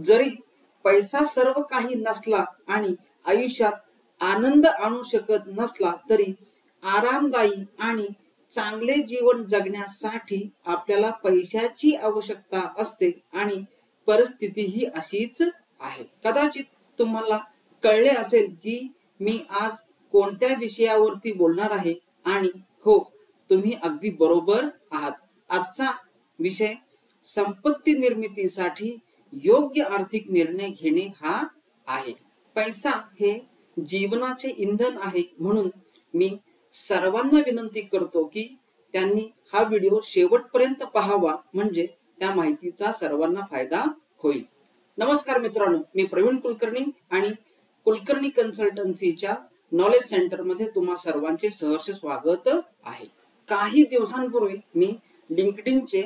जरी पैसा सर्व काही नसला आणि आयुष्यात आनंद आणू शकत नसला तरी आरामदायी आणि चांगले जीवन जगण्यासाठी आपल्याला पैशाची आवश्यकता असते आणि परिस्थिती ही अशीच आहे। कदाचित तुम्हाला कळले असेल की मी आज कोणत्या विषयावरती बोलणार आहे आणि हो, तुम्ही अगदी बरोबर आहात। आजचा विषय संपत्ती निर्मितीसाठी योग्य आर्थिक निर्णय घेणे हा आहे। पैसा हे जीवनाचे इंधन आहे, म्हणून मी सर्वांना विनंती करतो की त्यांनी हा व्हिडिओ शेवटपर्यंत पाहावा, म्हणजे त्या माहितीचा सर्वांना फायदा होईल। नमस्कार मित्रांनो, मी प्रवीण कुलकर्णी आणि कुलकर्णी कन्सल्टन्सीच्या नॉलेज सेंटर मध्ये तुम्हा सर्वांचे सहर्ष स्वागत आहे। काही दिवसांपूर्वी मी लिंक्डइनचे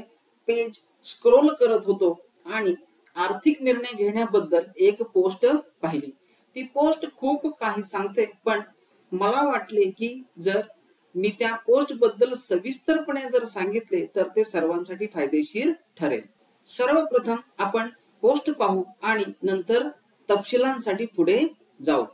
पेज स्क्रोल करत होतो आणि आर्थिक निर्णय घेण्याबद्दल एक पोस्ट पाहिली। ती पोस्ट खूप काही सांगते, पण मला वाटले की जर मी त्या पोस्ट बद्दल सविस्तरपणे जर सांगितले तर ते सर्वांसाठी फायदेशीर ठरेल। सर्वप्रथम आपण पोस्ट पाहू आणि नंतर तपशिलांसाठी पुढे जाऊ।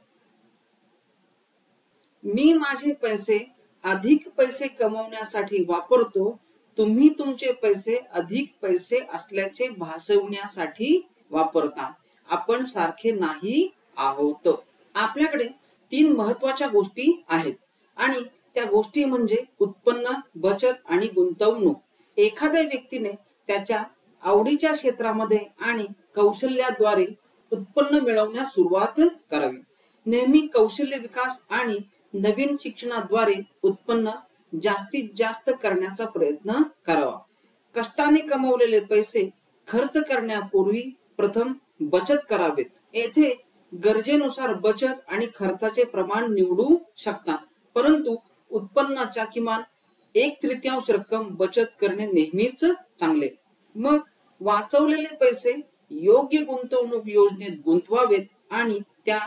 मी माझे पैसे अधिक पैसे कमवण्यासाठी वापरतो, तुम्ही तुमचे पैसे अधिक पैसे असल्याचे भासवण्यासाठी वापरता। आपण सारखे नाही आहोत। आपल्याकडे 3 महत्त्वाच्या गोष्टी आहेत आणि त्या गोष्टी म्हणजे उत्पन्न, बचत आणि गुंतवणूक। एखाद्या व्यक्तीने त्याच्या आवडीच्या क्षेत्रामध्ये आणि कौशल्याद्वारे उत्पन्न मिळवण्यास सुरुवात करावी। नेहमी कौशल्य विकास आणि नवीन शिक्षणाद्वारे उत्पन्न जास्तीत जास्त करण्याचा प्रयत्न करावा। कष्टाने कमवलेले पैसे खर्च करण्यापूर्वी प्रथम बचत करावेत। येथे गरजेनुसार बचत आणि खर्चाचे प्रमाण निवडू शकता, परंतु उत्पन्नाच्या किमान 1/3 रक्कम बचत करणे नेहमीच चांगले। मग वाचवलेले पैसे योग्य गुंतवणूक योजनेत गुंतवावेत आणि त्या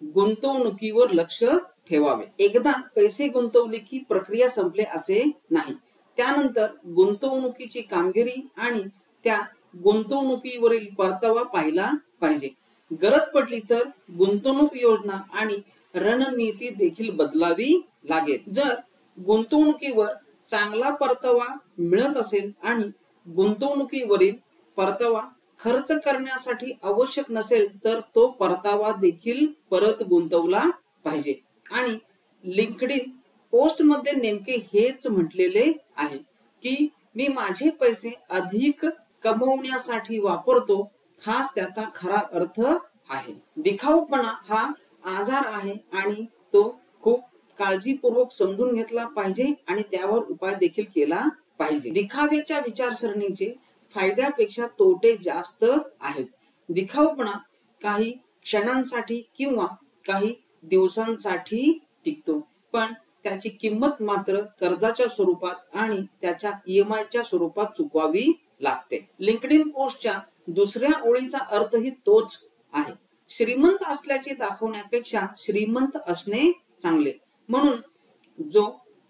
गुंतवणुकीवर लक्ष ठेवावे। एकदा पैसे गुंतवले की प्रक्रिया संपले असे नाही। त्यानंतर गुंतवणुकीची कामगिरी आणि त्या गुंतवणुकीवरील परतावा पाहिला पाहिजे। गरज पडली तर गुंतवणूक योजना आणि रणनीती देखील बदलावी लागेल। जर गुंतवणुकीवर चांगला परतावा मिळत असेल आणि गुंतवणुकीवरील परतावा खर्च करण्यासाठी आवश्यक नसेल तर तो परतावा देखील परत गुंतवला पाहिजे। आणि लिंक्डइन पोस्ट मध्ये नेमके हेच म्हटलेले आहे की मी माझे पैसे अधिक कमवण्यासाठी वापरतो, हाच त्याचा खरा अर्थ आहे। दिखाऊपणा हा आजार आहे आणि तो खूप काळजीपूर्वक समजून घेतला पाहिजे आणि त्यावर उपाय देखील केला पाहिजे। दिखाव्याच्या विचारसरणीचे फायद्यापेक्षा तोटे जास्त आहेत। दिखाऊपणा काही क्षणांसाठी किंवा काही दिवसांसाठी टिकतो, पण त्याची किंमत मात्र कर्जाच्या स्वरूपात आणि त्याच्या EMI च्या स्वरूपात चुकवावी लागते। लिंक्डइन पोस्टच्या दुसऱ्या ओळीचा अर्थही तोच आहे। श्रीमंत असल्याचे दाखवण्यापेक्षा श्रीमंत असणे चांगले। म्हणून जो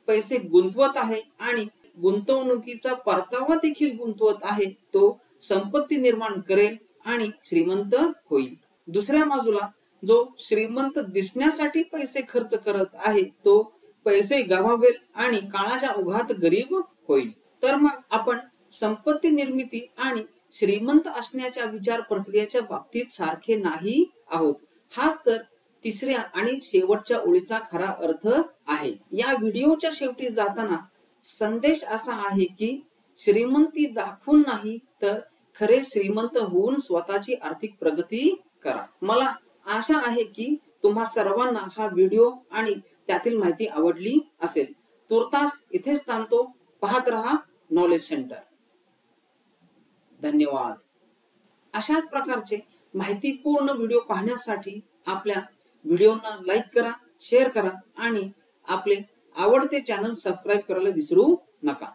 पैसे गुंतवत आहे आणि गुंतवणुकीचा परतावा देखील गुंतवत आहे तो संपत्ती निर्माण करेल आणि श्रीमंत होईल। दुसऱ्या बाजूला जो श्रीमंत दिसण्यासाठी पैसे खर्च करत आहे तो पैसे गमावेल आणि काळाच्या ओघात गरीब होईल। तर मग आपण संपत्ती निर्मिती आणि श्रीमंत असण्याच्या विचार प्रक्रियेच्या बाबतीत सारखे नाही आहोत, हाच तर तिसऱ्या आणि शेवटच्या ओळीचा खरा अर्थ आहे। या व्हिडिओच्या शेवटी जाताना संदेश असा आहे की श्रीमंती दाखवून नाही तर खरे श्रीमंत होऊन स्वतःची आर्थिक प्रगती करा। मला आशा आहे की तुम्हा सर्वांना हा व्हिडिओ आणि त्यातील माहिती आवडली असेल। तुर्तास इथेच थांबतो। पाहत रहा नॉलेज सेंटर। धन्यवाद। अशाच प्रकारचे माहितीपूर्ण व्हिडिओ पाहण्यासाठी आपल्या व्हिडिओना लाईक करा, शेअर करा आणि आपले आवडते चॅनल सबस्क्राइब करायला विसरू नका।